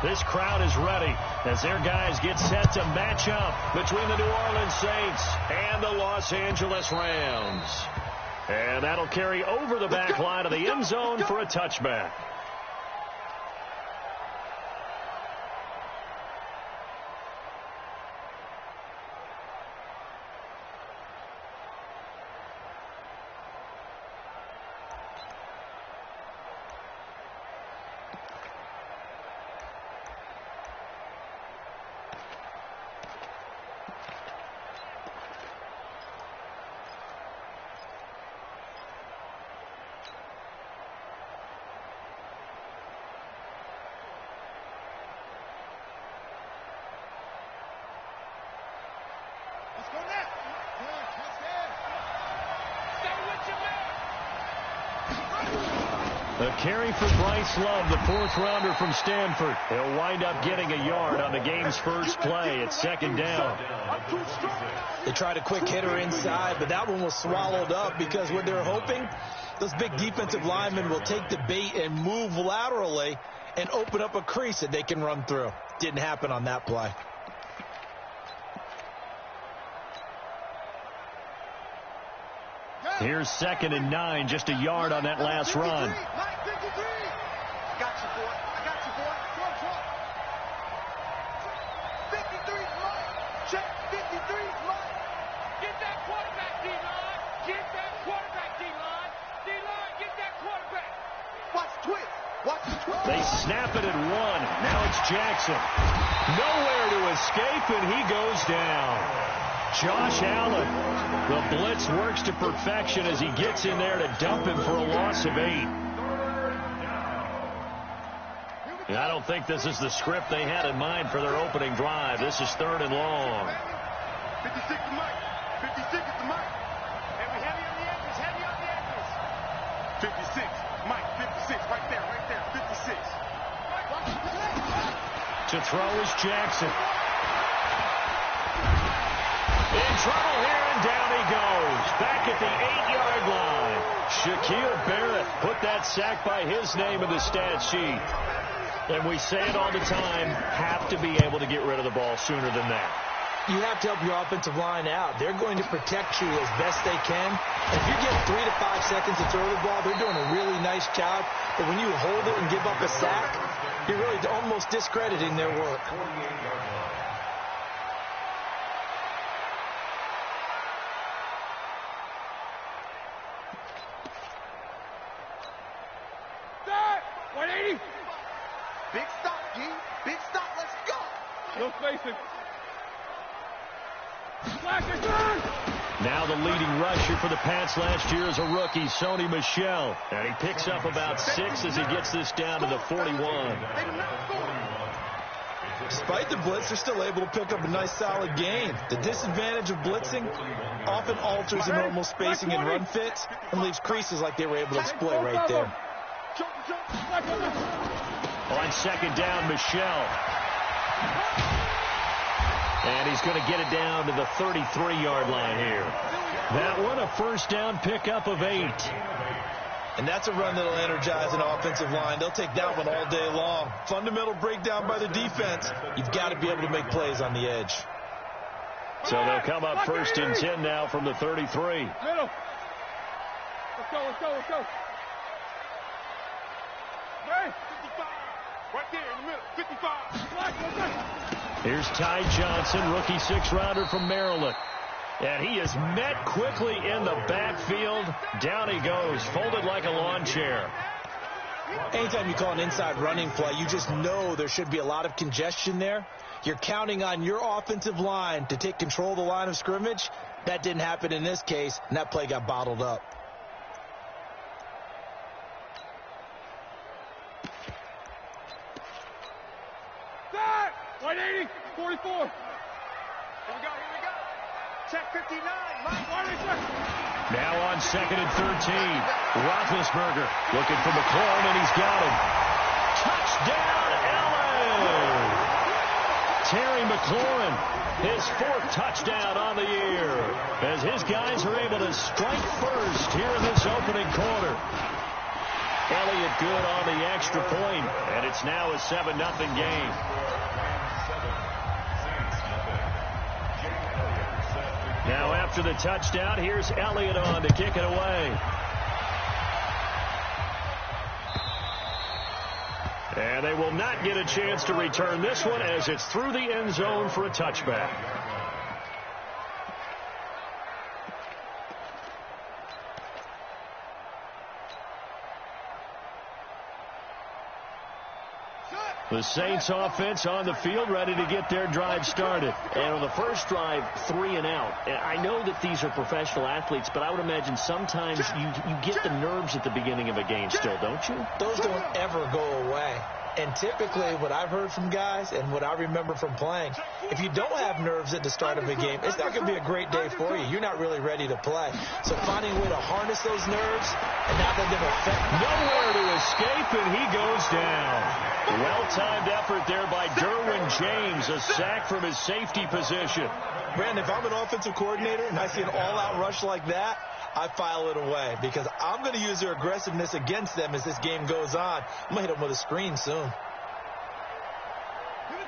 This crowd is ready as their guys get set to match up between the New Orleans Saints and the Los Angeles Rams. And that'll carry over the back line of the end zone for a touchback. A carry for Bryce Love, the fourth-rounder from Stanford. He'll wind up getting a yard on the game's first play. It's second down. They tried a quick hitter inside, but that one was swallowed up because what they're hoping, those big defensive linemen will take the bait and move laterally and open up a crease that they can run through. Didn't happen on that play. Here's 2nd and 9, just a yard on that last run. They snap it at 1. Now it's Jackson. Nowhere to escape, and he goes down. Josh Allen. The blitz works to perfection as he gets in there to dump him for a loss of 8. And I don't think this is the script they had in mind for their opening drive. This is 3rd and long. 56 to Mike. 56 is the Mike. And we heavy on the edges. Heavy on the edges. 56. Mike, 56. Right there. Right there. 56. To throw is Jackson. In trouble here, and down he goes. Back at the 8-yard line. Shaquille Barrett put that sack by his name in the stat sheet. And we say it all the time, have to be able to get rid of the ball sooner than that. You have to help your offensive line out. They're going to protect you as best they can. And if you get 3 to 5 seconds to throw the ball, they're doing a really nice job. But when you hold it and give up a sack, you're really almost discrediting their work. Big stop, G. Big stop. Let's go. No spacing. Now the leading rusher for the Pats last year is a rookie, Sony Michel. And he picks up about 6 as he gets this down to the 41. Despite the blitz, they're still able to pick up a nice, solid gain. The disadvantage of blitzing often alters the normal spacing and run fits and leaves creases like they were able to exploit right there. On 2nd down, Michel. And he's going to get it down to the 33-yard line here. That one, a first down pickup of 8. And that's a run that'll energize an offensive line. They'll take that one all day long. Fundamental breakdown by the defense. You've got to be able to make plays on the edge. So they'll come up 1st and 10 now from the 33. Middle. Let's go, let's go, let's go. Hey, 55. Right there in the middle. 55. Here's Ty Johnson, rookie 6th-rounder from Maryland. And he is met quickly in the backfield. Down he goes, folded like a lawn chair. Anytime you call an inside running play, you just know there should be a lot of congestion there. You're counting on your offensive line to take control of the line of scrimmage. That didn't happen in this case, and that play got bottled up. Back! 180, 44. Here we go, here we go. Check 59, Mike. Now on 2nd and 13. Roethlisberger looking for McLaurin, and he's got him. Touchdown, Allen! Terry McLaurin, his 4th touchdown on the year, as his guys are able to strike first here in this opening quarter. Elliott good on the extra point, and it's now a 7-0 game. Now after the touchdown, here's Elliott on to kick it away. And they will not get a chance to return this one as it's through the end zone for a touchback. The Saints offense on the field, ready to get their drive started. And on the first drive, 3 and out. And I know that these are professional athletes, but I would imagine sometimes you get the nerves at the beginning of a game still, don't you? Those don't ever go away. And typically what I've heard from guys and what I remember from playing, if you don't have nerves at the start of a game, it's not going to be a great day for you. You're not really ready to play. So finding a way to harness those nerves and not let them affect. Nowhere to escape, and he goes down. Well-timed effort there by Derwin James, a sack from his safety position. Brandon, if I'm an offensive coordinator and I see an all-out rush like that, I file it away because I'm going to use their aggressiveness against them as this game goes on. I'm going to hit them with a screen soon.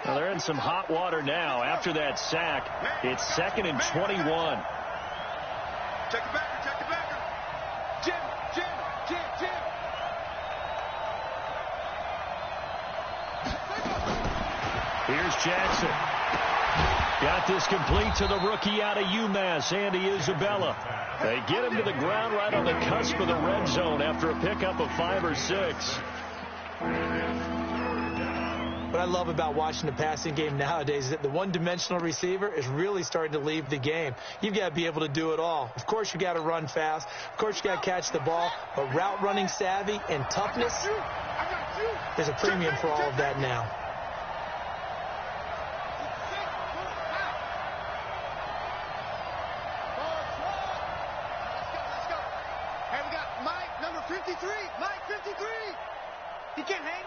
Well, they're in some hot water now. After that sack, it's 2nd and 21. Check it back. Jim. Here's Jackson. Got this complete to the rookie out of UMass, Andy Isabella. They get him to the ground right on the cusp of the red zone after a pickup of 5 or 6. What I love about watching the passing game nowadays is that the one-dimensional receiver is really starting to leave the game. You've got to be able to do it all. Of course, you got to run fast. Of course, you got to catch the ball. But route running savvy and toughness, there's a premium for all of that now. He can't hang.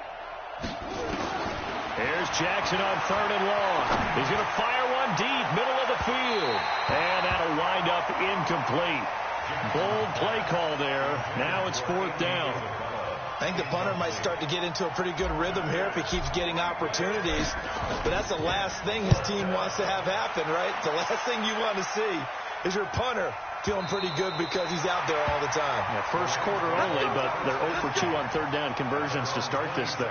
Here's Jackson on 3rd and long. He's going to fire one deep, middle of the field. And that'll wind up incomplete. Bold play call there. Now it's 4th down. I think the punter might start to get into a pretty good rhythm here if he keeps getting opportunities. But that's the last thing his team wants to have happen, right? The last thing you want to see is your punter feeling pretty good because he's out there all the time. Yeah, first quarter only, but they're 0 for 2 on 3rd down conversions to start this thing.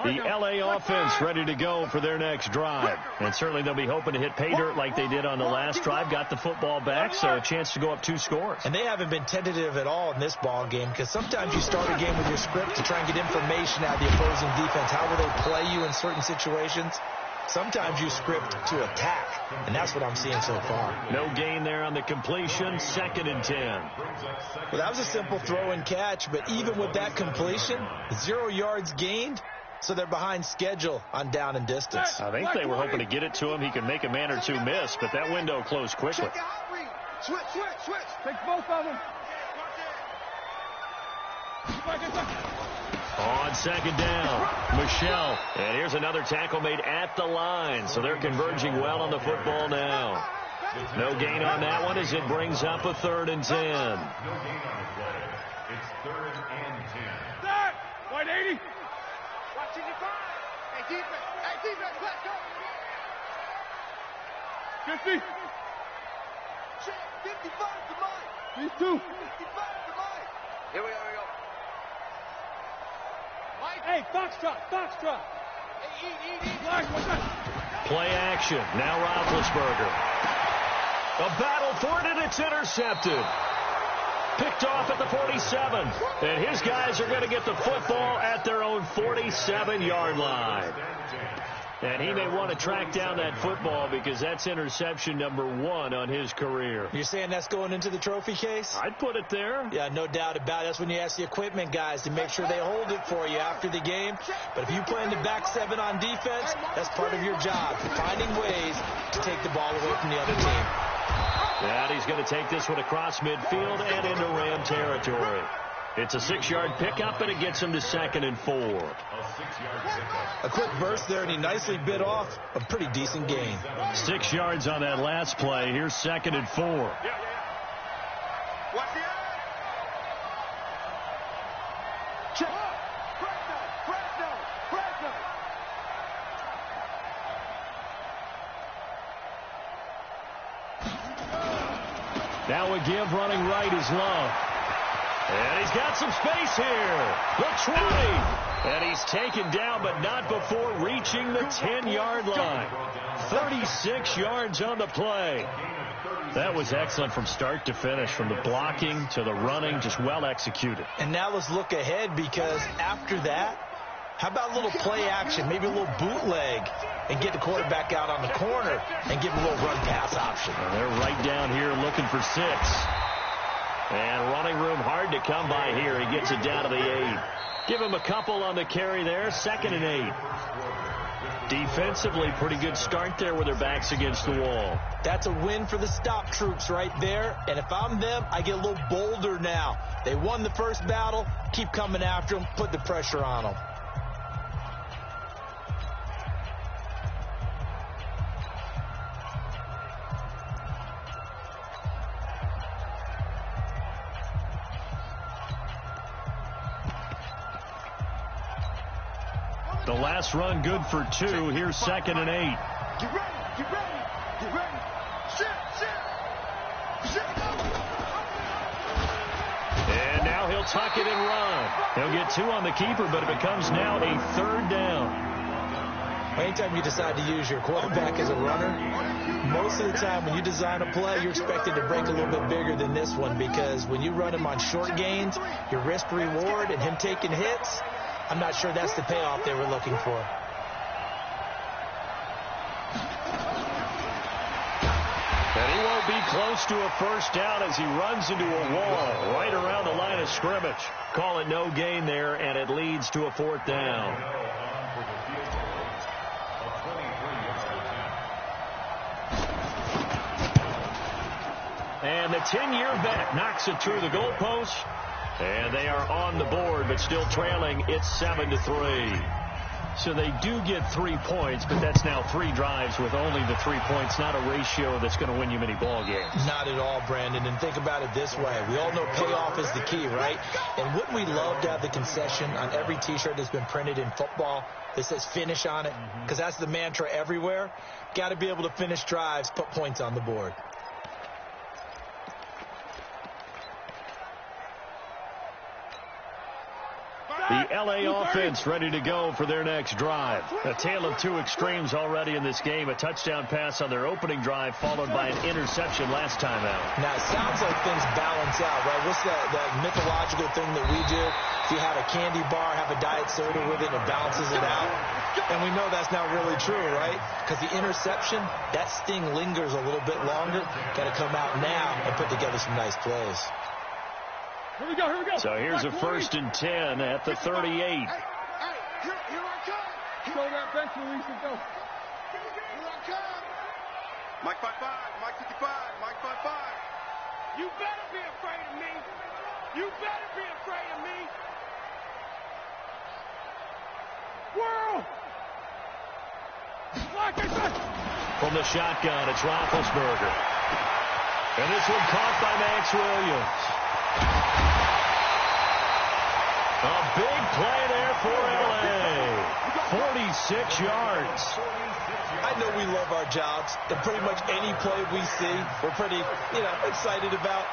The L.A. offense ready to go for their next drive. And certainly they'll be hoping to hit pay dirt like they did on the last drive. Got the football back, so a chance to go up 2 scores. And they haven't been tentative at all in this ball game because sometimes you start a game with your script to try and get information out of the opposing defense. How will they play you in certain situations? Sometimes you script to attack, and that's what I'm seeing so far. No gain there on the completion, 2nd and 10. Well, that was a simple throw and catch, but even with that completion, 0 yards gained. So they're behind schedule on down and distance. I think they were hoping to get it to him. He could make a man or 2 miss, but that window closed quickly. Switch. Take both of them. On 2nd down, Michelle. And here's another tackle made at the line. So they're converging well on the football now. No gain on that one as it brings up a 3rd and 10. It's 3rd and 10. White 80. Watching your five. Hey, defense, let's go. 50. 55 to mine. These 2. 55 to mine. Here we go. Mike. Hey, Foxtrot. Hey, eat. Play action. Now Roethlisberger. A battle for it, and it's intercepted. Picked off at the 47. And his guys are going to get the football at their own 47-yard line. And he may want to track down that football because that's interception number 1 on his career. You're saying that's going into the trophy case? I'd put it there. Yeah, no doubt about it. That's when you ask the equipment guys to make sure they hold it for you after the game. But if you play in the back 7 on defense, that's part of your job, finding ways to take the ball away from the other team. And he's going to take this one across midfield and into Ram territory. It's a 6-yard pickup, and it gets him to 2nd and 4. A quick burst there, and he nicely bit off a pretty decent gain. 6 yards on that last play. Here's 2nd and 4. Watch the eye. Check. Now a give running right is Love. And he's got some space here. The 20. And he's taken down, but not before reaching the 10-yard line. 36 yards on the play. That was excellent from start to finish, from the blocking to the running, just well executed. And now let's look ahead, because after that, how about a little play action, maybe a little bootleg, and get the quarterback out on the corner and give him a little run-pass option. And they're right down here looking for 6. And running room hard to come by here. He gets it down to the 8. Give him a couple on the carry there. 2nd and 8. Defensively, pretty good start there with their backs against the wall. That's a win for the stop troops right there. And if I'm them, I get a little bolder now. They won the first battle. Keep coming after them. Put the pressure on them. The last run good for 2. Here's 2nd and 8. Get ready, get ready, get ready. Shit. And now he'll tuck it and run. He'll get 2 on the keeper, but it becomes now a 3rd down. Anytime you decide to use your quarterback as a runner, most of the time when you design a play, you're expected to break a little bit bigger than this one, because when you run him on short gains, your risk reward and him taking hits, I'm not sure that's the payoff they were looking for. And he won't be close to a first down as he runs into a wall right around the line of scrimmage. Call it no gain there, and it leads to a 4th down. And the 10-year vet knocks it through the goalpost. And they are on the board, but still trailing. It's 7-3. So they do get 3 points, but that's now 3 drives with only the 3 points. Not a ratio that's going to win you many ball games. Not at all, Brandon. And think about it this way. We all know payoff is the key, right? And wouldn't we love to have the concession on every T-shirt that's been printed in football that says finish on it? Because that's the mantra everywhere. Got to be able to finish drives, put points on the board. The L.A. offense ready to go for their next drive. A tale of 2 extremes already in this game. A touchdown pass on their opening drive, followed by an interception last time out. Now, it sounds like things balance out, right? What's that mythological thing that we do? If you have a candy bar, have a diet soda with it, it balances it out. And we know that's not really true, right? Because the interception, that sting lingers a little bit longer. Got to come out now and put together some nice plays. Here we go. So here's a 1st and 10 at the 38. Hey, here I come. Show that bench release and go. Here I come. Mike 55, Mike 55, Mike 55. You better be afraid of me. You better be afraid of me. World. Like I said. From the shotgun, it's Roethlisberger. And this one caught by Max Williams. A big play there for L.A. 46 yards. I know we love our jobs, and pretty much any play we see, we're pretty, excited about.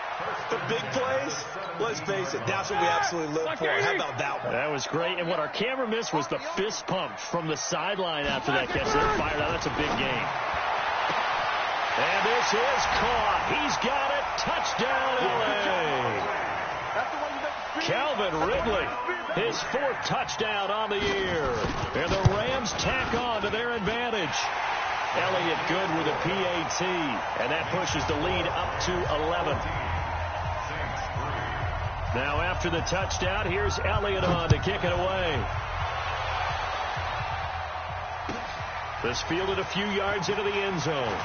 The big plays, let's face it, that's what we absolutely live for. How about that one? That was great, and what our camera missed was the fist pump from the sideline after that catch. They're fired out. That's a big game. And this is caught. He's got it. Touchdown, L.A. Calvin Ridley, his 4th touchdown on the year. And the Rams tack on to their advantage. Elliott good with a PAT, and that pushes the lead up to 11. Now after the touchdown, here's Elliott on to kick it away. This fielded a few yards into the end zone.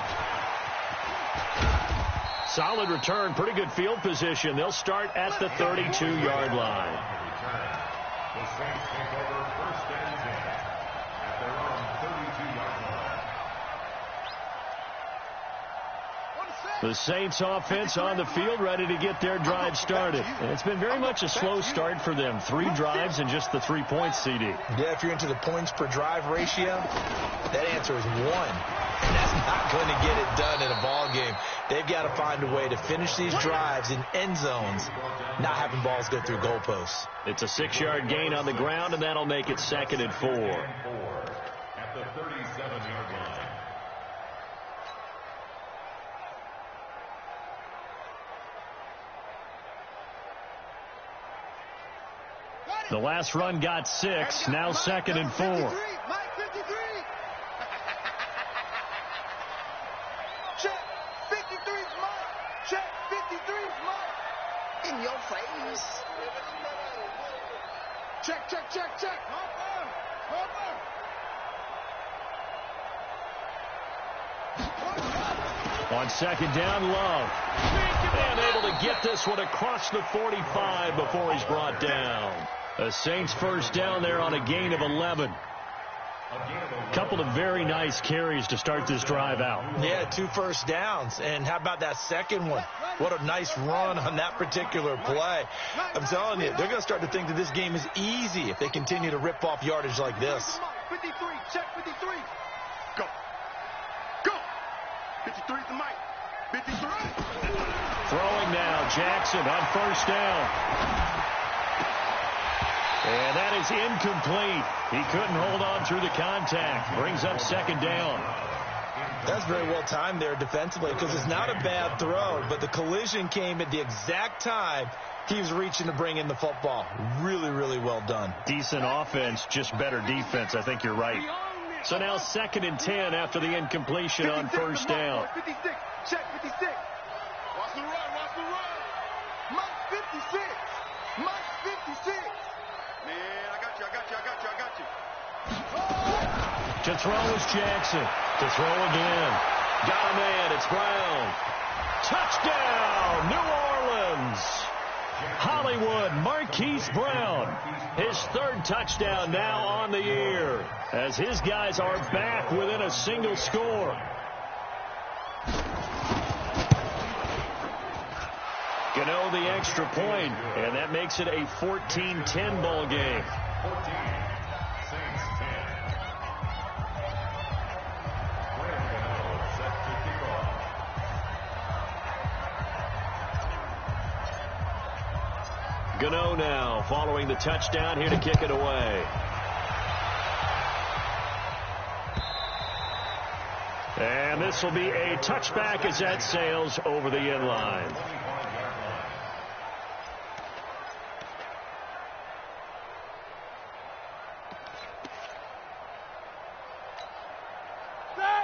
Solid return, pretty good field position. They'll start at the 32-yard line. The Saints offense on the field, ready to get their drive started. And it's been very much a slow start for them. 3 drives and just the 3 points, CD. Yeah, if you're into the points per drive ratio, that answer is 1. And that's not going to get it done in a ball game. They've got to find a way to finish these drives in end zones, not having balls go through goalposts. It's a 6-yard gain on the ground, and that'll make it 2nd and 4. At the 37-yard line. The last run got 6, now 2nd and 4. Mike 53. Check 53's Mike. Check 53's Mike. In your face. Check. On 2nd down, Love. And able to get this one across the 45 before he's brought down. The Saints 1st down there on a gain of 11. Couple of very nice carries to start this drive out. Yeah, 2 first downs. And how about that second one? What a nice run on that particular play. I'm telling you, they're going to start to think that this game is easy if they continue to rip off yardage like this. 53, check 53. Go. 53's the Mike. 53. Throwing now, Jackson on 1st down. And that is incomplete. He couldn't hold on through the contact. Brings up 2nd down. That's very well timed there defensively because it's not a bad throw, but the collision came at the exact time he was reaching to bring in the football. Really, really well done. Decent offense, just better defense. I think you're right. So now 2nd and 10 after the incompletion on 1st down. 56, check 56. Watch the run. Mike 56. Mike 56. Man, I got you. To throw is Jackson. To throw again. Got a man. It's Brown. Touchdown, New Orleans. Hollywood Marquise Brown. His 3rd touchdown now on the year as his guys are back within a single score. Gano the extra point, and that makes it a 14-10 ball game. 14, Saints 10. Set to kick off. Gano now following the touchdown here to kick it away. And this will be a touchback as that sails over the end line.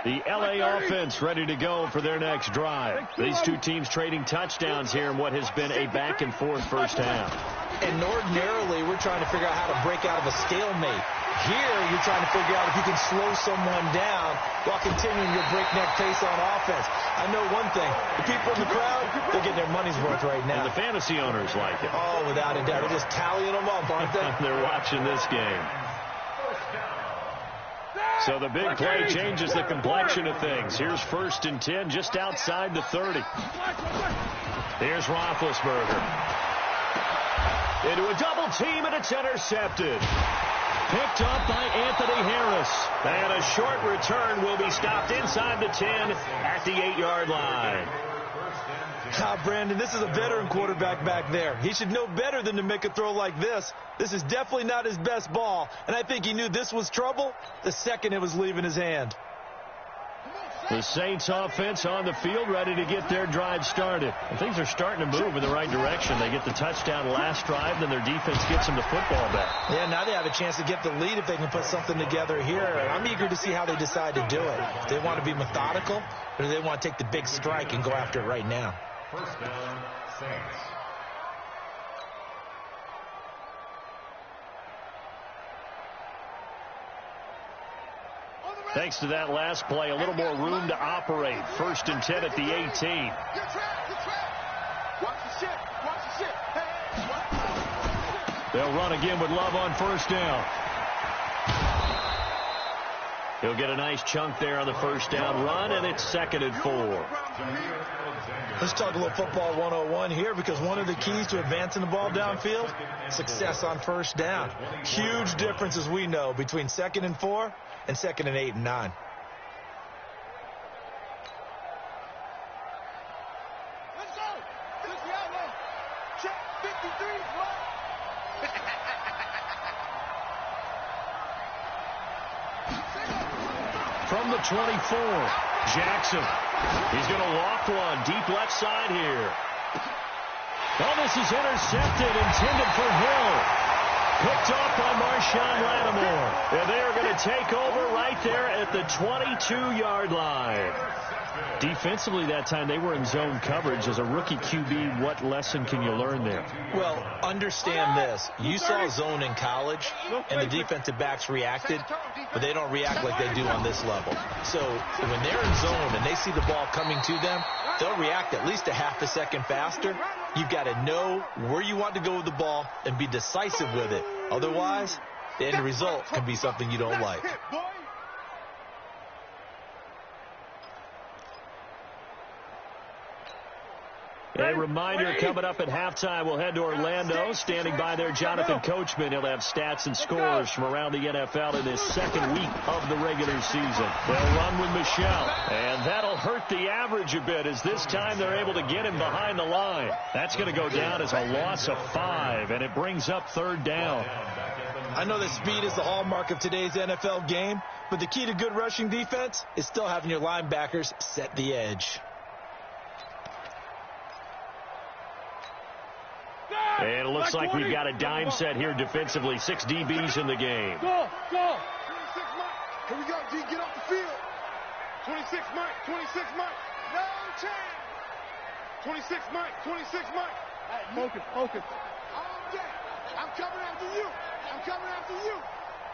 The L.A. offense ready to go for their next drive. These two teams trading touchdowns here in what has been a back-and-forth 1st half. And ordinarily, we're trying to figure out how to break out of a stalemate. Here, you're trying to figure out if you can slow someone down while continuing your breakneck pace on offense. I know one thing. The people in the crowd, they're getting their money's worth right now. And the fantasy owners like it. Oh, without a doubt. They're just tallying them up, aren't they? They're watching this game. So the big play changes the complexion of things. Here's 1st and 10 just outside the 30. Here's Roethlisberger. Into a double team, and it's intercepted. Picked up by Anthony Harris. And a short return will be stopped inside the 10 at the 8-yard line. Brandon, this is a veteran quarterback back there. He should know better than to make a throw like this. This is definitely not his best ball, and I think he knew this was trouble the second it was leaving his hand. The Saints offense on the field, ready to get their drive started. And things are starting to move in the right direction. They get the touchdown last drive, then their defense gets them the football back. Yeah, now they have a chance to get the lead if they can put something together here. I'm eager to see how they decide to do it. If they want to be methodical, or do they want to take the big strike and go after it right now? First down, Saints. Thanks to that last play, a little more room to operate. 1st and 10 at the 18. Watch the shit. Watch the shit. Hey, They'll run again with Love on 1st down. He'll get a nice chunk there on the 1st down run, and it's 2nd and 4. Let's talk a little football 101 here, because one of the keys to advancing the ball downfield, success on 1st down. Huge difference, as we know, between 2nd and 4 and 2nd and 8 and 9. let's go. Let's go. Check 53. What? From the 24, Jackson. He's going to loft one deep left side here. Oh, this is intercepted, intended for Hill. Picked off by Marshawn Lattimore. And they are going to take over right there at the 22-yard line. Defensively that time, they were in zone coverage. As a rookie QB, what lesson can you learn there? Well, understand this. You saw zone in college, and the defensive backs reacted, but they don't react like they do on this level. So when they're in zone and they see the ball coming to them, they'll react at least a half a second faster. You've got to know where you want to go with the ball and be decisive with it. Otherwise, the end result can be something you don't like. A reminder, coming up at halftime, we'll head to Orlando. Standing by there, Jonathan Coachman. He'll have stats and scores from around the NFL in his 2nd week of the regular season. They'll run with Michelle, and that'll hurt the average a bit, as this time they're able to get him behind the line. That's going to go down as a loss of 5, and it brings up 3rd down. I know that speed is the hallmark of today's NFL game, but the key to good rushing defense is still having your linebackers set the edge. And it looks like we've got a dime set here defensively. 6 DBs in the game. Go. 26 Mike. Here we go, G. Get off the field. 26 Mike. 26 Mike. No time. 26 Mike. 26 Mike. Hey, focus. All day. I'm coming after you.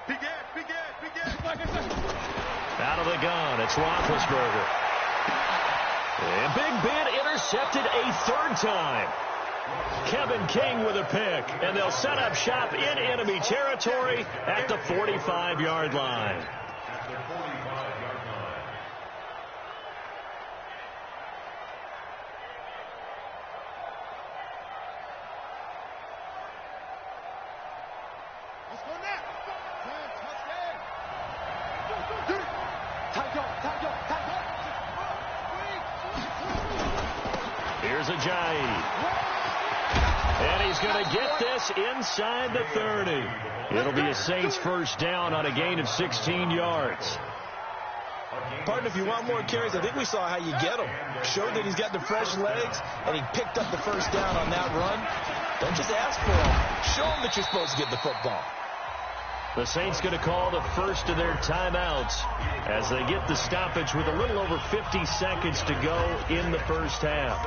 Big ass. Out of the gun, it's Roethlisberger. And Big Ben intercepted a 3rd time. Kevin King with a pick, and they'll set up shop in enemy territory at the 45-yard line. Let's go now. Touchdown. Here's Ajayi. And he's going to get this inside the 30. It'll be a Saints 1st down on a gain of 16 yards. Partner, if you want more carries, I think we saw how you get him. Showed that he's got the fresh legs, and he picked up the 1st down on that run. Don't just ask for him. Show him that you're supposed to get the football. The Saints going to call the first of their timeouts as they get the stoppage with a little over 50 seconds to go in the 1st half.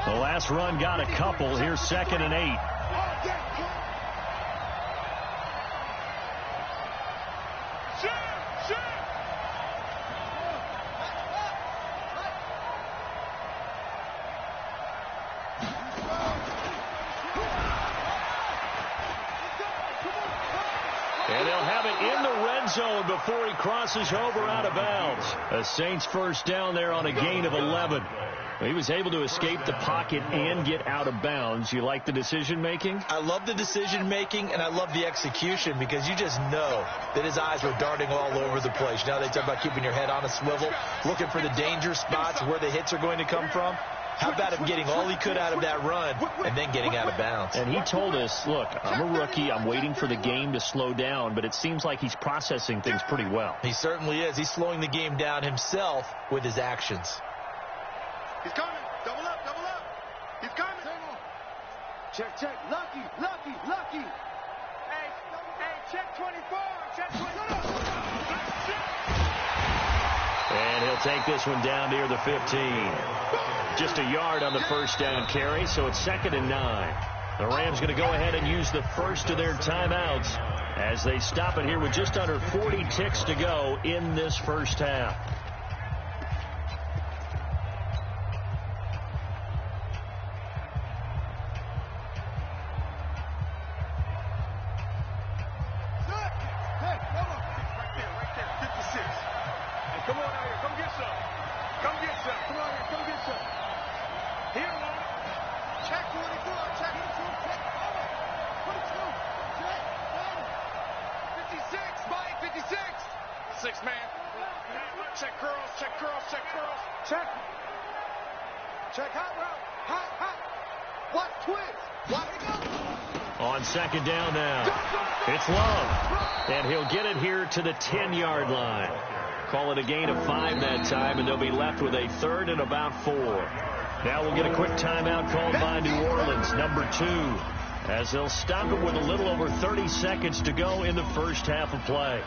The last run got a couple. Here's 2nd and 8. And they'll have it in the red zone before he crosses over out of bounds. A Saints 1st down there on a gain of 11. He was able to escape the pocket and get out of bounds. You like the decision-making? I love the decision-making, and I love the execution because you just know that his eyes were darting all over the place. Now they talk about keeping your head on a swivel, looking for the danger spots where the hits are going to come from. How about him getting all he could out of that run and then getting out of bounds? And he told us, look, I'm a rookie. I'm waiting for the game to slow down, but it seems like he's processing things pretty well. He certainly is. He's slowing the game down himself with his actions. He's coming. Double up, double up. He's coming. Check, check. Lucky, lucky, lucky. Hey, check 24. Check 24. And he'll take this one down near the 15. Just a yard on the first down carry, so it's 2nd and 9. The Rams going to go ahead and use the first of their timeouts as they stop it here with just under 40 ticks to go in this first half. On 2nd down now, it's Love, and he'll get it here to the 10-yard line. Call it a gain of 5 that time, and they'll be left with a 3rd and about 4. Now we'll get a quick timeout called by New Orleans, number 2, as they'll stop it with a little over 30 seconds to go in the first half of play.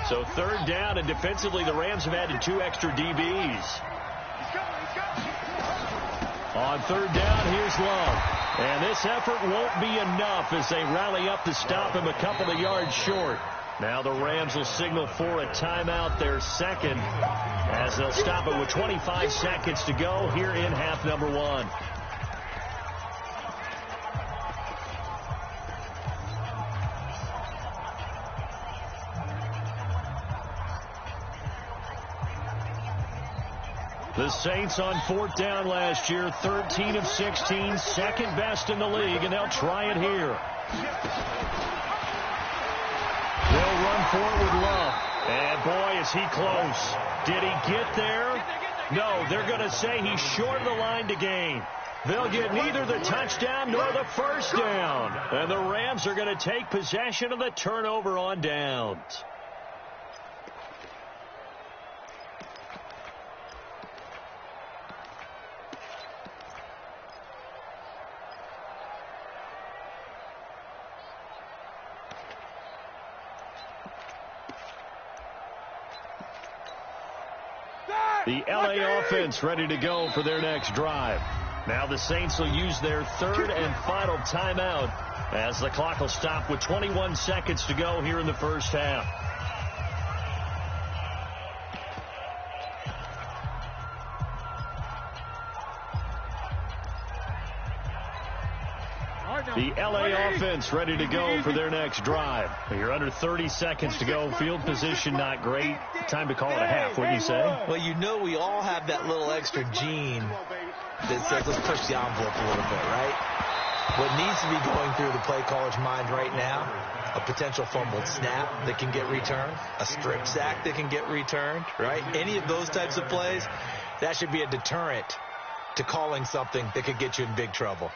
So 3rd down, and defensively the Rams have added 2 extra DBs. On 3rd down, here's Love. And this effort won't be enough as they rally up to stop him a couple of yards short. Now the Rams will signal for a timeout, their 2nd, as they'll stop it with 25 seconds to go here in half number 1. The Saints on 4th down last year, 13 of 16, 2nd best in the league, and they'll try it here. They'll run for it with Love. And boy, is he close. Did he get there? No, they're going to say he's short of the line to gain. They'll get neither the touchdown nor the first down. And the Rams are going to take possession of the turnover on downs. The LA offense ready to go for their next drive. Now the Saints will use their 3rd and final timeout as the clock will stop with 21 seconds to go here in the first half. The LA offense ready to go for their next drive. You're under 30 seconds to go. Field position not great. Time to call it a half, wouldn't you say? Well, you know we all have that little extra gene that says let's push the envelope a little bit, right? What needs to be going through the play caller's mind right now, a potential fumbled snap that can get returned, a strip sack that can get returned, right? Any of those types of plays, that should be a deterrent to calling something that could get you in big trouble.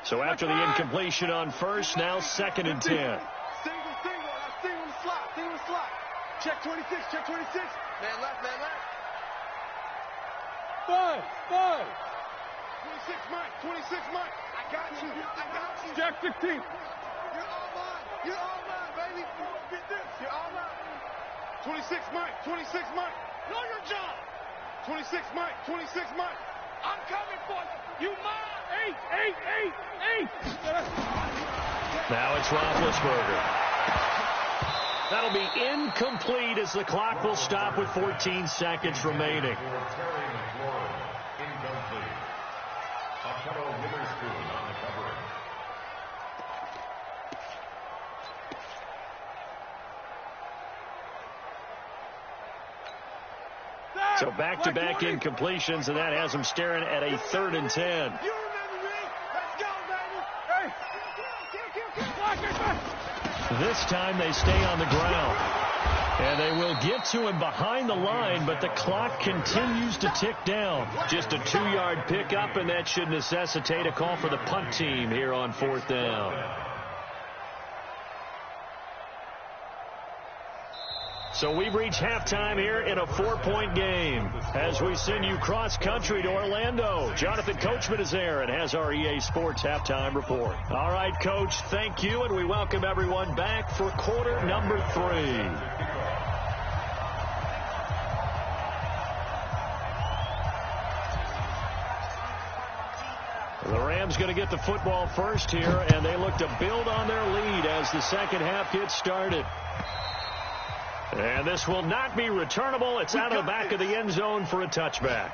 So after the incompletion on first, now 2nd and 10. Single slot. Check 26, check 26. Man left. 5. 26, Mike. I got you. Check 16. You're all mine, baby. Get this. You're all mine. 26, Mike. Know your job. 26, Mike. I'm coming for you. You mine. Eight. Now it's Roethlisberger. That'll be incomplete as the clock will stop with 14 seconds remaining. Incomplete. Apollo Witherspoon on the cover. So back-to-back incompletions, and that has them staring at a 3rd and 10. You remember me? Let's go, baby. Hey. This time they stay on the ground. And they will get to him behind the line, but the clock continues to tick down. Just a 2-yard pickup, and that should necessitate a call for the punt team here on 4th down. So we've reached halftime here in a 4-point game as we send you cross-country to Orlando. Jonathan Coachman is there and has our EA Sports halftime report. All right, Coach, thank you, and we welcome everyone back for quarter number 3. The Rams going to get the football first here, and they look to build on their lead as the second half gets started. And this will not be returnable. It's out of the back of the end zone for a touchback.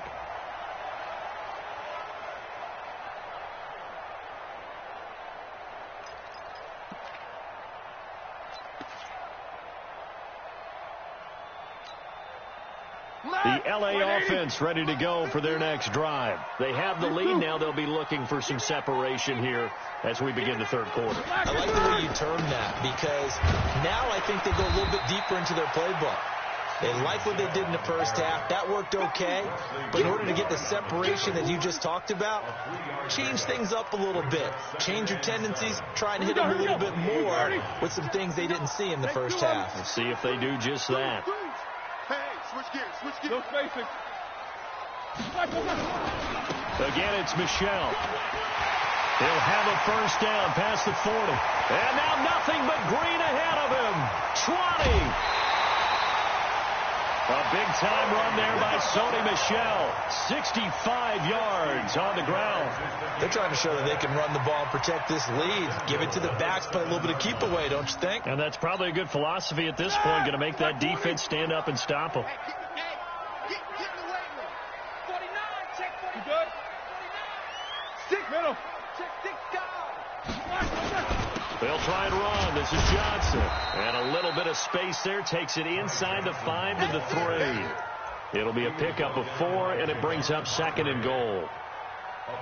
The LA offense ready to go for their next drive. They have the lead now. They'll be looking for some separation here as we begin the third quarter. I like the way you term that because now I think they go a little bit deeper into their playbook. They like what they did in the first half. That worked okay. But in order to get the separation that you just talked about, change things up a little bit. Change your tendencies. Try and hit them a little bit more with some things they didn't see in the first half. We'll see if they do just that. Hey, switch gears. No spacing. Again, it's Michel. He'll have a first down past the 40. And now nothing but green ahead of him. 20. A big-time run there by Sony Michel. 65 yards on the ground. They're trying to show that they can run the ball and protect this lead. Give it to the backs, play a little bit of keep away, don't you think? And that's probably a good philosophy at this point. Going to make that defense stand up and stop them. Get in the weight room. 49, check 49. You good? 49. Stick middle. Check 6 down. They'll try and run. This is Johnson. And a little bit of space there. Takes it inside the 5 to the 3. It'll be a pickup of 4, and it brings up 2nd and goal.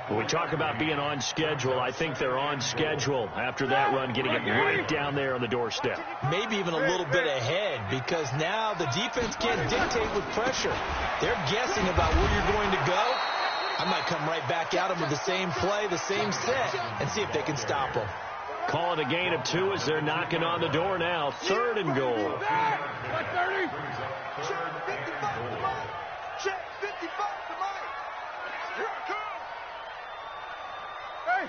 When we talk about being on schedule, I think they're on schedule after that run, getting it right down there on the doorstep. Maybe even a little bit ahead because now the defense can't dictate with pressure. They're guessing about where you're going to go. I might come right back at them with the same play, the same set, and see if they can stop them. Call it a gain of 2 as they're knocking on the door now. 3rd and goal. Check 30. Check 55 to Mike. Check 55 to Mike. Here I come. Hey.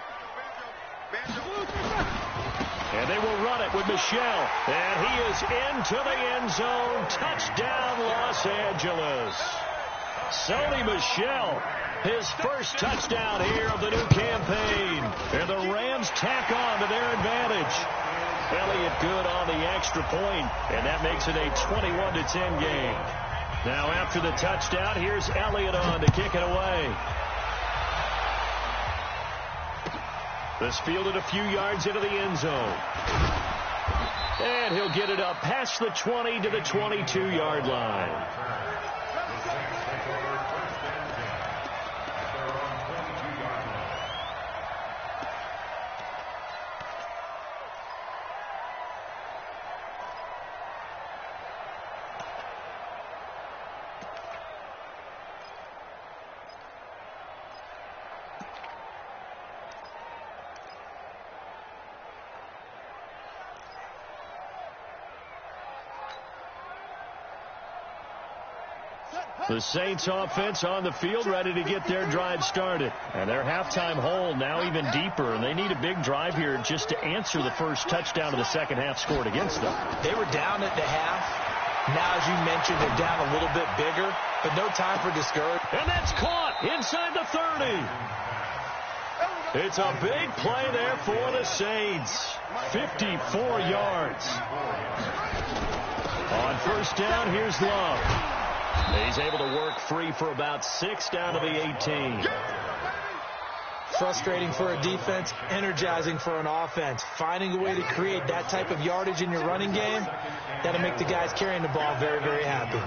And they will run it with Michel. And he is into the end zone. Touchdown, Los Angeles. Sony Michel, his first touchdown here of the new campaign. And the Rams tack on to their advantage. Elliott good on the extra point, and that makes it a 21-10 game. Now after the touchdown, here's Elliott on to kick it away. This fielded a few yards into the end zone. And he'll get it up past the 20 to the 22-yard line. The Saints offense on the field ready to get their drive started. And their halftime hole now even deeper. And they need a big drive here just to answer the first touchdown of the second half scored against them. They were down at the half. Now, as you mentioned, they're down a little bit bigger. but no time for discouragement. And that's caught inside the 30. It's a big play there for the Saints. 54 yards. On first down, here's Love. He's able to work free for about 6 down to the 18. Frustrating for a defense, energizing for an offense. Finding a way to create that type of yardage in your running game, that'll make the guys carrying the ball very, very happy.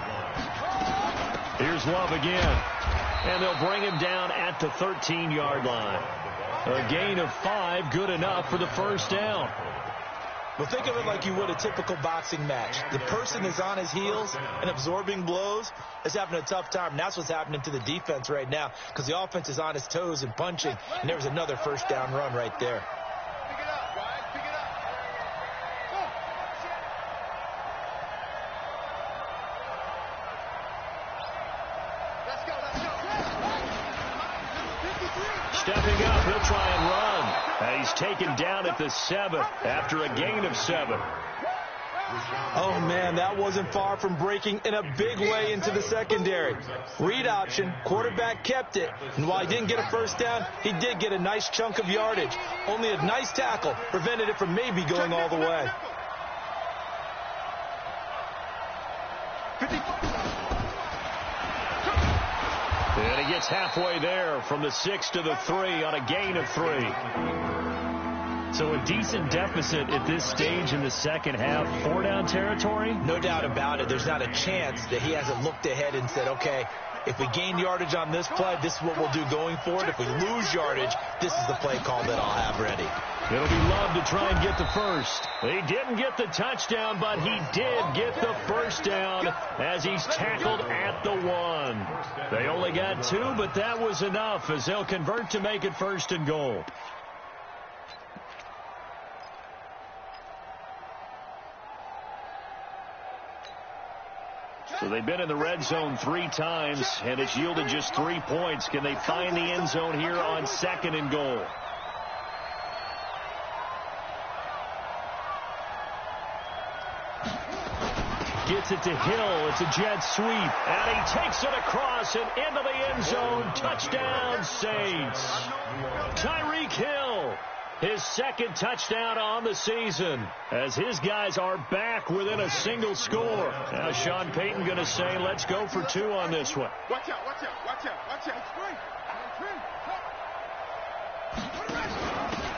Here's Love again. And they'll bring him down at the 13-yard line. A gain of 5, good enough for the first down. Well, think of it like you would a typical boxing match. The person is on his heels and absorbing blows is having a tough time. And that's what's happening to the defense right now because the offense is on his toes and punching. And there was another first down run right there. Pick it up, guys. Pick it up. Go. Let's go. Stepping up, he'll try and run. He's taken down at the 7 after a gain of 7. Oh, man, that wasn't far from breaking in a big way into the secondary. Read option, quarterback kept it, and while he didn't get a first down, he did get a nice chunk of yardage. Only a nice tackle prevented it from maybe going all the way. And he gets halfway there from the 6 to the 3 on a gain of 3. So a decent deficit at this stage in the second half. 4-down territory? No doubt about it. There's not a chance that he hasn't looked ahead and said, okay, if we gain yardage on this play, this is what we'll do going forward. If we lose yardage, this is the play call that I'll have ready. It'll be Love to try and get the first. He didn't get the touchdown, but he did get the first down as he's tackled at the 1. They only got 2, but that was enough as they'll convert to make it 1st and goal. So they've been in the red zone 3 times, and it's yielded just 3 points. Can they find the end zone here on 2nd and goal? Gets it to Hill. It's a jet sweep. And he takes it across and into the end zone. Touchdown, Saints. Tyreek Hill. His 2nd touchdown on the season as his guys are back within a single score. Now Sean Payton going to say, let's go for 2 on this one. Watch out, watch out, watch out, watch out.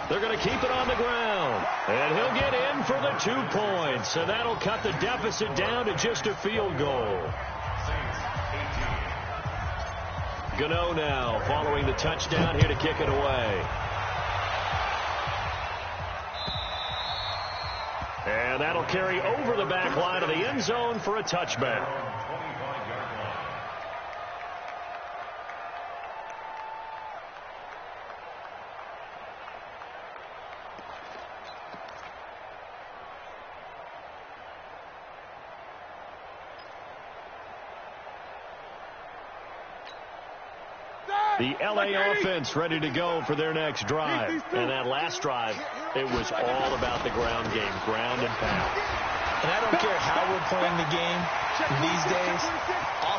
They're going to keep it on the ground. And he'll get in for the 2 points. And that'll cut the deficit down to just a field goal. Gano now following the touchdown here to kick it away. And that'll carry over the back line of the end zone for a touchback. The L.A. offense ready to go for their next drive. And that last drive, it was all about the ground game, ground and pound. And I don't care how we're playing the game these days,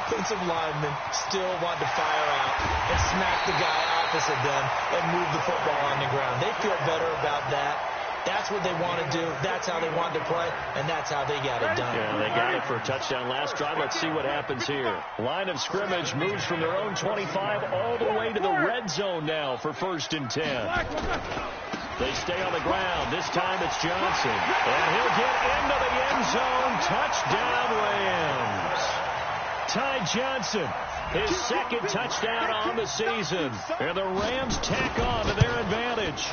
offensive linemen still want to fire out and smack the guy opposite them and move the football on the ground. They feel better about that. That's what they want to do. That's how they want to play, and that's how they got it done. Yeah, they got it for a touchdown last drive. Let's see what happens here. Line of scrimmage moves from their own 25 all the way to the red zone now for 1st and 10. They stay on the ground. This time it's Johnson. And he'll get into the end zone. Touchdown, Rams. Ty Johnson, his 2nd touchdown on the season. And the Rams tack on to their advantage.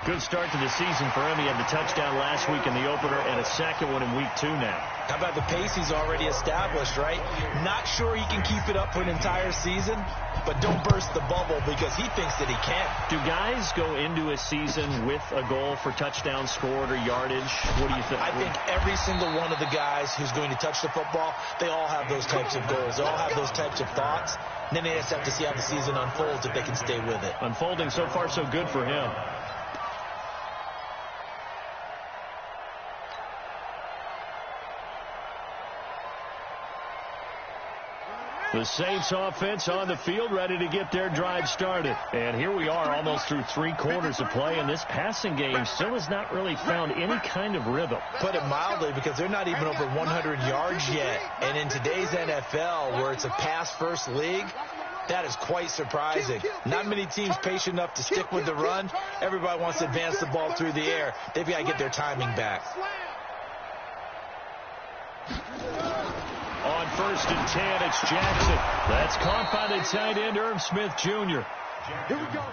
Good start to the season for him. He had the touchdown last week in the opener and a 2nd one in week 2 now. How about the pace he's already established, right? Not sure he can keep it up for an entire season, but don't burst the bubble because he thinks that he can. Do guys go into a season with a goal for touchdown scored or yardage? What do you think? I think every single one of the guys who's going to touch the football, they all have those types of goals. They all have those types of thoughts. And then they just have to see how the season unfolds if they can stay with it. Unfolding so far so good for him. The Saints offense on the field, ready to get their drive started. And here we are almost through 3 quarters of play, and this passing game still has not really found any kind of rhythm. Put it mildly, because they're not even over 100 yards yet. And in today's NFL, where it's a pass-first league, that is quite surprising. Not many teams patient enough to stick with the run. Everybody wants to advance the ball through the air. They've got to get their timing back. On 1st and 10, it's Jackson. That's caught by the tight end, Irv Smith Jr.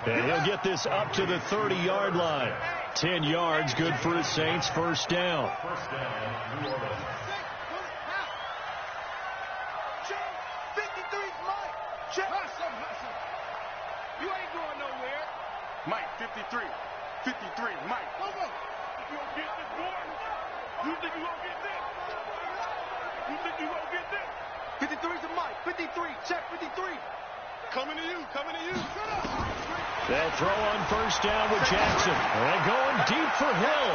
And he'll get this up to the 30-yard line. 10 yards, good for his Saints. First down. You ain't going nowhere. Mike, 53. 53, Mike. Go. You gonna get this, boy? You think you gonna get this? You think you gonna get this? 53 to Mike. 53. Check 53. Coming to you. Shut up. That throw on first down with Jackson. And going deep for Hill.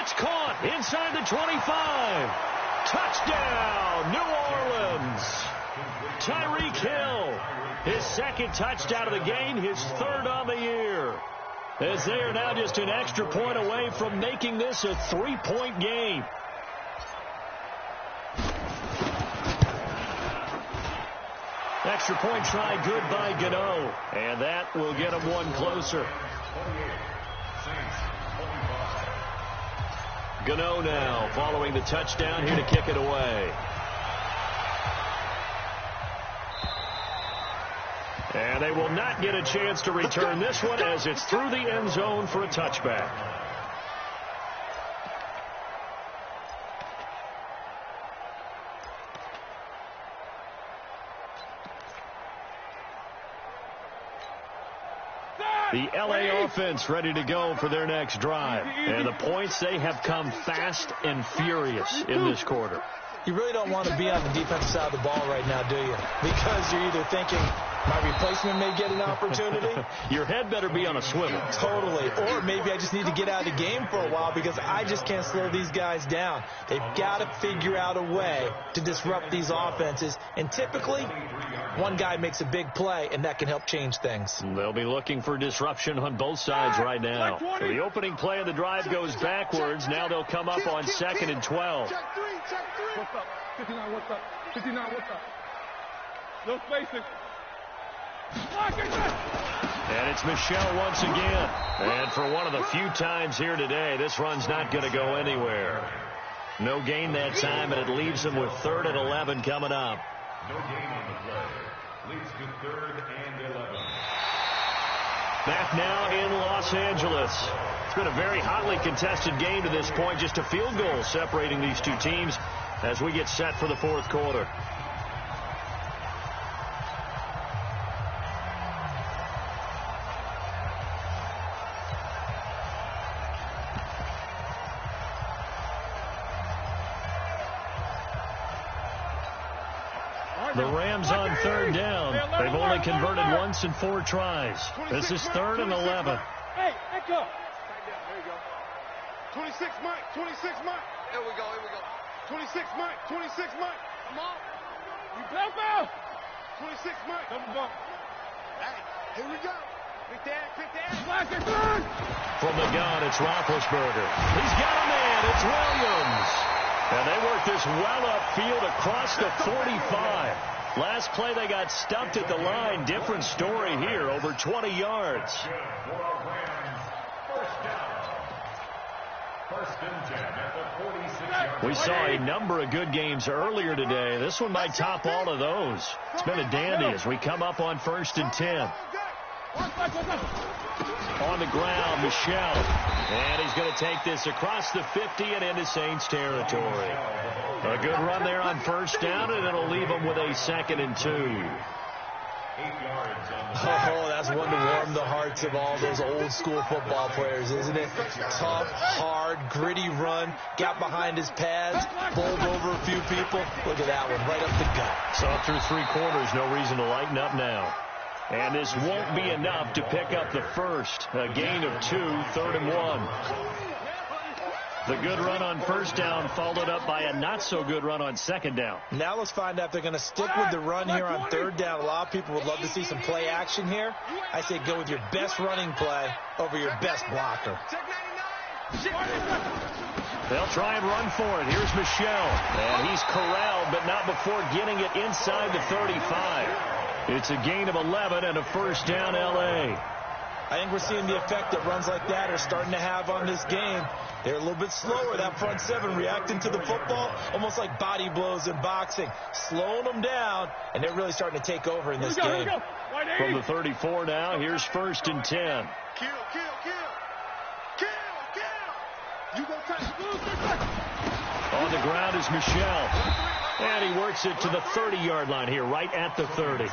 It's caught inside the 25. Touchdown, New Orleans. Tyreek Hill. His 2nd touchdown of the game, his 3rd on the year. As they are now just an extra point away from making this a 3-point game. Extra point try, good by Gano. And that will get him one closer. Gano now following the touchdown here to kick it away. And they will not get a chance to return this one as it's through the end zone for a touchback. The LA offense ready to go for their next drive. And the points, they have come fast and furious in this quarter. You really don't want to be on the defensive side of the ball right now, do you? Because you're either thinking, my replacement may get an opportunity. Your head better be on a swivel. Totally. Or maybe I just need to get out of the game for a while because I just can't slow these guys down. They've got to figure out a way to disrupt these offenses. And typically, one guy makes a big play, and that can help change things. They'll be looking for disruption on both sides right now. So the opening play of the drive goes backwards. Now they'll come up on 2nd and 12. Check 3. What's up? 59, what's up? 59, what's up? No spacing. And it's Michelle once again. And for one of the few times here today, this run's not going to go anywhere. No gain that time, and it leaves them with 3rd and 11 coming up. No gain on the play. Leads to 3rd and 11. Back now in Los Angeles. It's been a very hotly contested game to this point. Just a field goal separating these two teams as we get set for the 4th quarter. The Rams on 3rd down. They've only converted once in 4 tries. This is 3rd and 11. Hey, echo. There you go. 26, Mike. 26, Mike. Here we go. 26, Mike. 26, Mike. Come on. You bump out. 26, Mike. Double bump. Hey, here we go. Pick that. From the gun, it's Roethlisberger. He's got a man. It's Williams. And they work this well upfield across the 45. Last play, they got stumped at the line. Different story here, over 20 yards. We saw a number of good games earlier today. This one might top all of those. It's been a dandy as we come up on 1st and 10. On the ground, Michelle. And he's going to take this across the 50 and into Saints territory. A good run there on 1st down, and it'll leave them with a 2nd and 2. Oh, that's one to warm the hearts of all those old school football players, isn't it? Tough, hard, gritty run. Got behind his pads, bowled over a few people. Look at that one, right up the gut. So through 3 quarters, no reason to lighten up now. And this won't be enough to pick up the first. A gain of 2, 3rd and 1. The good run on first down followed up by a not-so-good run on second down. Now let's find out if they're going to stick with the run here on third down. A lot of people would love to see some play action here. I say go with your best running play over your best blocker. They'll try and run for it. Here's Michelle. And he's corralled, but not before getting it inside the 35. It's a gain of 11 and a first down, L.A. I think we're seeing the effect that runs like that are starting to have on this game. They're a little bit slower, that front seven, reacting to the football, almost like body blows in boxing, slowing them down, and they're really starting to take over in this game. From the 34 now, here's first and 10. Kill. You go touch. On the ground is Michelle. And he works it to the 30-yard line here, right at the 30.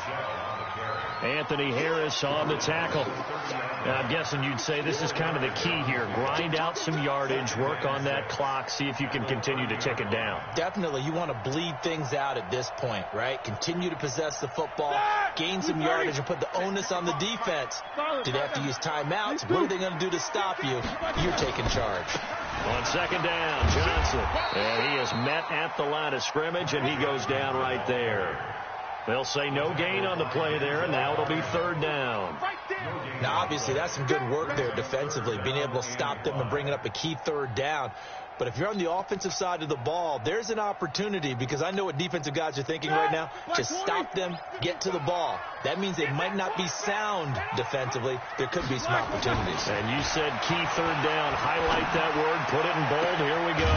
Anthony Harris on the tackle. And I'm guessing you'd say this is kind of the key here. Grind out some yardage, work on that clock, see if you can continue to tick it down. Definitely. You want to bleed things out at this point, right? Continue to possess the football, gain some yardage, and put the onus on the defense. Do they have to use timeouts? What are they going to do to stop you? You're taking charge. On second down, Johnson. And he is met at the line of scrimmage, and he goes down right there. They'll say no gain on the play there, and now it'll be third down. Now, obviously, that's some good work there defensively, being able to stop them and bringing up a key third down. But if you're on the offensive side of the ball, there's an opportunity, because I know what defensive guys are thinking right now. Just stop them, get to the ball. That means they might not be sound defensively. There could be some opportunities. And you said key third down. Highlight that word. Put it in bold. Here we go.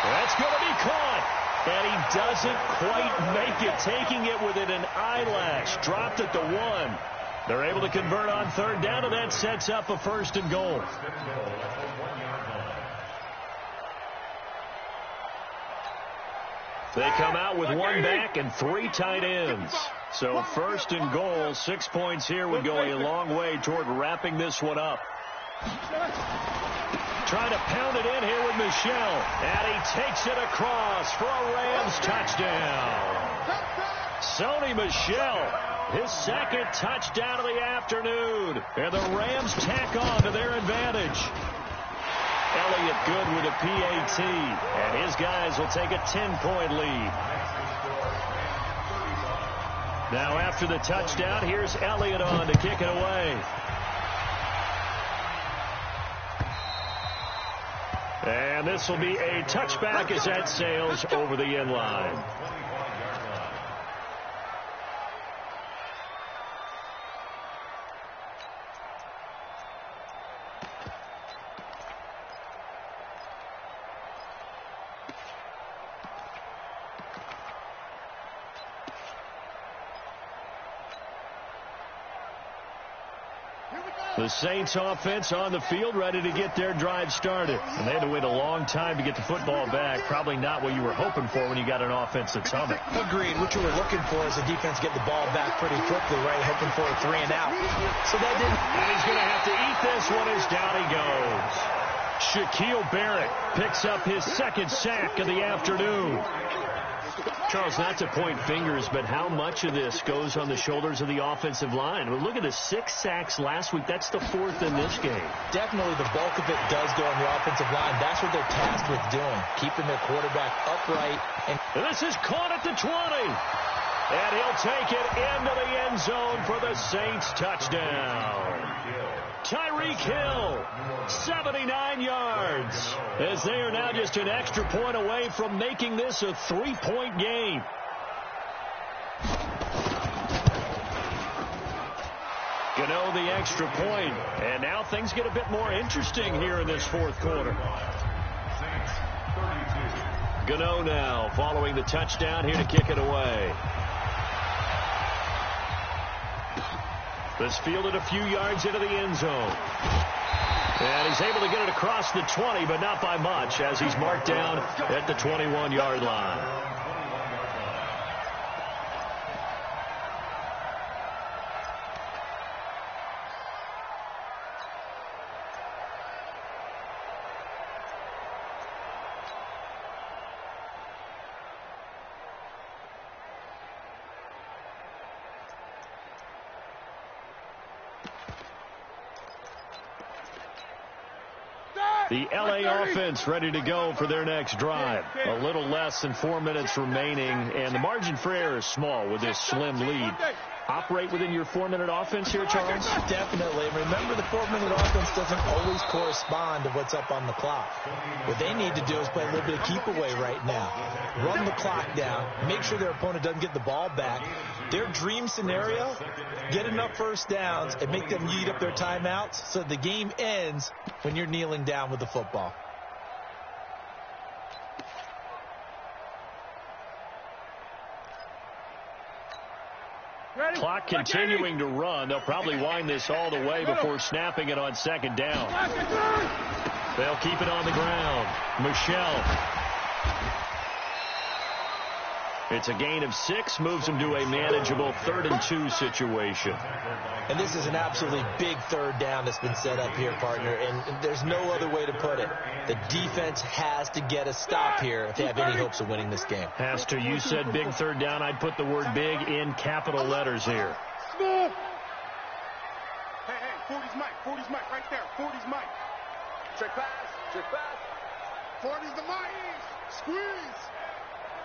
That's going to be caught. And he doesn't quite make it, taking it within an eyelash. Dropped at the 1. They're able to convert on third down, and that sets up a first and goal. They come out with one back and 3 tight ends. So first and goal, 6 points here would go a long way toward wrapping this one up. Trying to pound it in here with Michelle. And he takes it across for a Rams touchdown. Sony Michel, his second touchdown of the afternoon. And the Rams tack on to their advantage. Elliott good with a PAT. And his guys will take a 10-point lead. Now after the touchdown, here's Elliott on to kick it away. And this will be a touchback as that sails over the end line. The Saints offense on the field, ready to get their drive started. And they had to wait a long time to get the football back. Probably not what you were hoping for when you got an offense that's humming. Agreed. What you were looking for is the defense get the ball back pretty quickly, right? Hoping for a 3 and out. So that didn't. And he's going to have to eat this one as down he goes. Shaquille Barrett picks up his second sack of the afternoon. Charles, not to point fingers, but how much of this goes on the shoulders of the offensive line? Well, look at the 6 sacks last week. That's the 4th in this game. Definitely the bulk of it does go on the offensive line. That's what they're tasked with doing, keeping their quarterback upright. And this is caught at the 20. And he'll take it into the end zone for the Saints touchdown. Tyreek Hill, 79 yards, as they are now just an extra point away from making this a 3-point game. Gano the extra point, and now things get a bit more interesting here in this 4th quarter. Gano now following the touchdown here to kick it away. This fielded a few yards into the end zone. And he's able to get it across the 20, but not by much, as he's marked down at the 21-yard line. The LA offense ready to go for their next drive. A little less than 4 minutes remaining, and the margin for error is small with this slim lead. Operate within your 4-minute offense here, Charles? Definitely. Remember, the 4-minute offense doesn't always correspond to what's up on the clock. What they need to do is play a little bit of keep away right now. Run the clock down. Make sure their opponent doesn't get the ball back. Their dream scenario, get enough first downs and make them eat up their timeouts so the game ends when you're kneeling down with the football. Clock continuing to run. They'll probably wind this all the way before snapping it on second down. They'll keep it on the ground. Michelle. It's a gain of 6, moves them to a manageable 3rd-and-2 situation. And this is an absolutely big third down that's been set up here, partner, and there's no other way to put it. The defense has to get a stop here if they have any hopes of winning this game. Has to. You said big third down. I'd put the word big in capital letters here. Hey, 40's Mike. 40's Mike right there. 40's Mike. Check pass. 40's the Mike. Squeeze.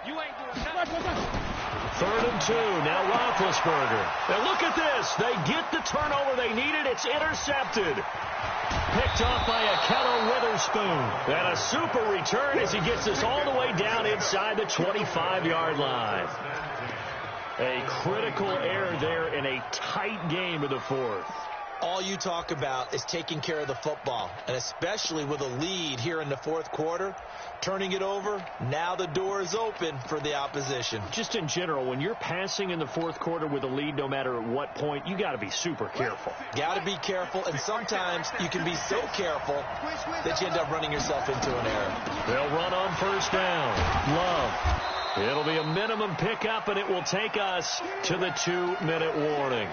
You ain't doing nothing. 3rd-and-2. Now Roethlisberger. Now look at this. They get the turnover they needed. It's intercepted. Picked off by Akello Witherspoon. And a super return as he gets this all the way down inside the 25-yard line. A critical error there in a tight game of the 4th. All you talk about is taking care of the football, and especially with a lead here in the 4th quarter, turning it over, now the door is open for the opposition. Just in general, when you're passing in the 4th quarter with a lead, no matter at what point, you got to be super careful. Got to be careful, and sometimes you can be so careful that you end up running yourself into an error. They'll run on 1st down. Love. It'll be a minimum pickup, and it will take us to the 2-minute warning.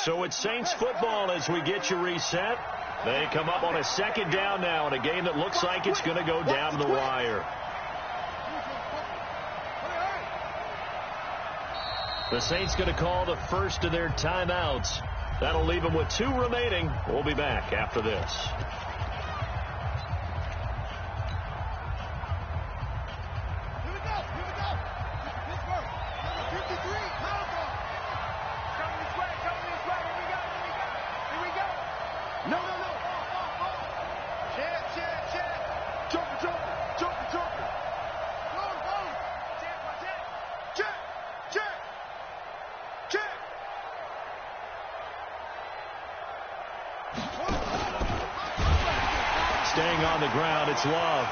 So it's Saints football as we get you reset. They come up on a 2nd down now in a game that looks like it's going to go down the wire. The Saints going to call the first of their timeouts. That'll leave them with 2 remaining. We'll be back after this. Staying on the ground, it's Love.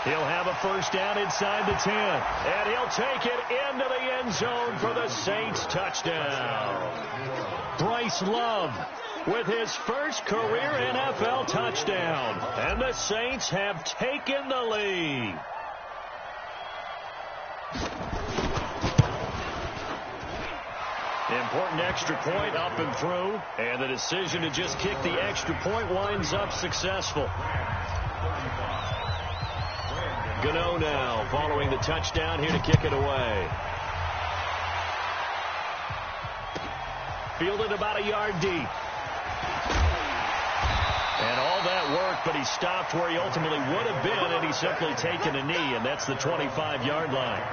He'll have a 1st down inside the 10. And he'll take it into the end zone for the Saints touchdown. Bryce Love with his first career NFL touchdown. And the Saints have taken the lead. Important extra point up and through. And the decision to just kick the extra point winds up successful. Gano now following the touchdown here to kick it away. Fielded about a yard deep. And all that work, but he stopped where he ultimately would have been, and he's simply taken a knee, and that's the 25-yard line.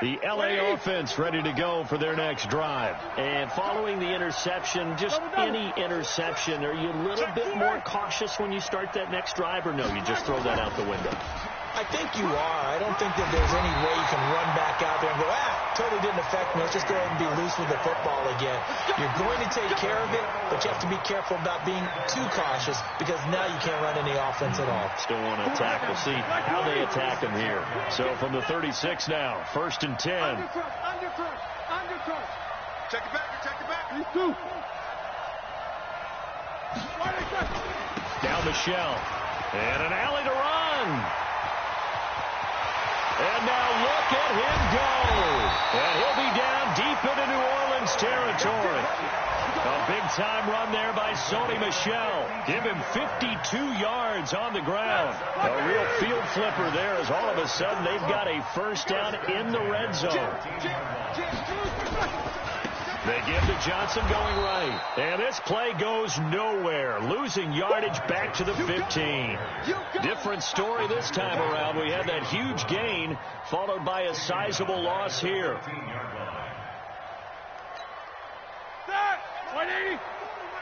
The LA offense ready to go for their next drive. And following the interception, just any interception, are you a little bit more cautious when you start that next drive, or no, you just throw that out the window? I think you are. I don't think that there's any way you can run back out there and go, totally didn't affect me. Let's just go ahead and be loose with the football again. You're going to take care of it, but you have to be careful about being too cautious because now you can't run any offense at all. Still want to attack. We'll see how they attack him here. So from the 36 now, 1st and 10. Undercut. Check it back. These two. Down Michelle. And an alley to run. And now look at him go. And he'll be down deep into New Orleans territory. A big-time run there by Sony Michel. Give him 52 yards on the ground. A real field flipper there as all of a sudden they've got a first down in the red zone. They give to Johnson going right. And this play goes nowhere. Losing yardage back to the 15. Different story this time around. We had that huge gain followed by a sizable loss here. 180.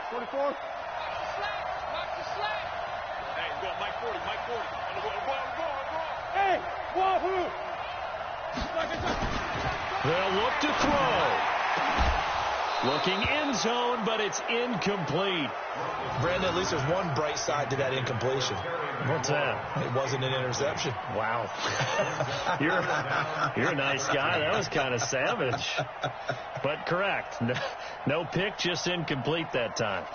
44. Hey, go Mike 40. Hey, wahoo. They'll look to throw. Looking end zone, but it's incomplete. Brandon, at least there's one bright side to that incompletion. What's that? It wasn't an interception. Wow. You're a nice guy. That was kind of savage. But correct. No pick, just incomplete that time.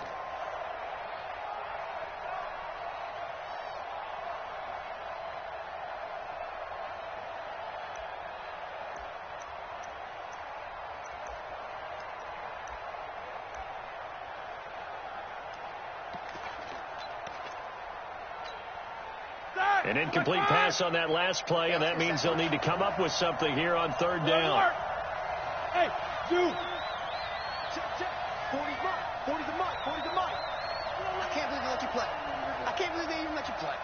An incomplete pass on that last play, and that means they'll need to come up with something here on 3rd down. Hey, dude. 40's the mic. I can't believe they let you play. I can't believe they even let you play.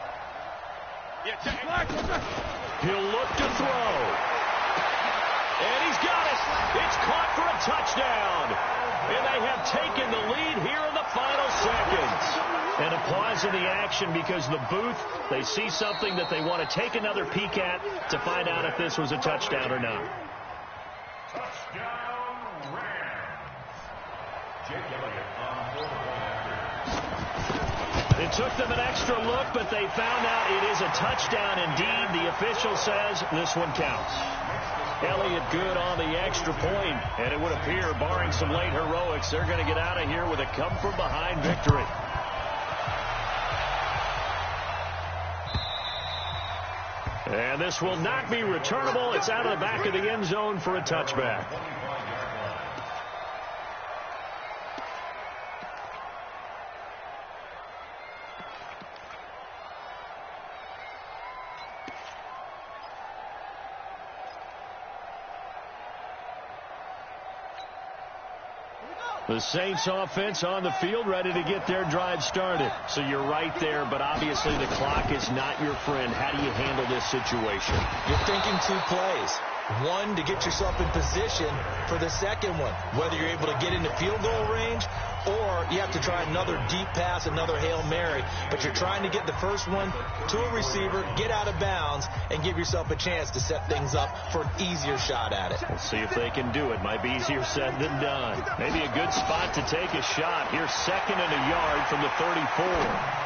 Yeah, check. He'll look to throw. And he's got it. It's caught for a touchdown. And they have taken the lead here in the final seconds. And a pause in the action because the booth, they see something that they want to take another peek at to find out if this was a touchdown or not. Touchdown, Rams. Jake Elliott on 4 It took them an extra look, but they found out it is a touchdown indeed. The official says this one counts. Elliott good on the extra point, and it would appear, barring some late heroics, they're going to get out of here with a come-from-behind victory. And this will not be returnable. It's out of the back of the end zone for a touchback. The Saints offense on the field, ready to get their drive started. So you're right there, but obviously the clock is not your friend. How do you handle this situation? You're thinking 2 plays. One, to get yourself in position for the second one, whether you're able to get into field goal range or you have to try another deep pass, another Hail Mary. But you're trying to get the first one to a receiver, get out of bounds, and give yourself a chance to set things up for an easier shot at it. We'll see if they can do it. Might be easier said than done. Maybe a good spot to take a shot. Here's 2nd and a yard from the 34.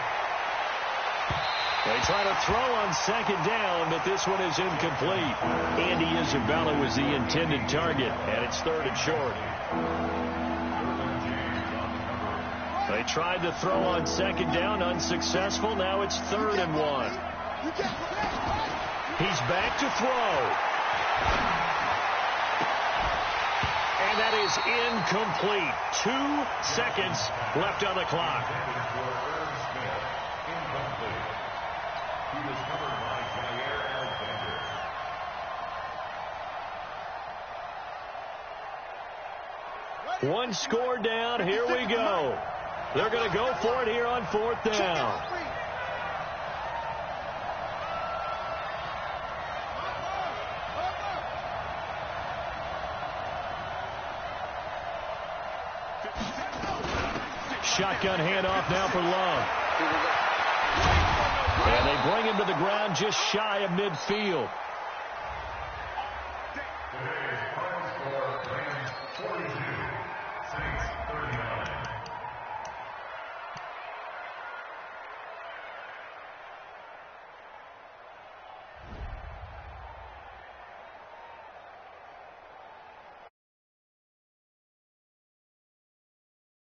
They try to throw on 2nd down, but this one is incomplete. Andy Isabella was the intended target, and it's 3rd and short. They tried to throw on 2nd down, unsuccessful. Now it's 3rd and 1. He's back to throw. And that is incomplete. 2 seconds left on the clock. One score down. Here we go. They're going to go for it here on 4th down. Shotgun handoff now for Love. And they bring him to the ground just shy of midfield.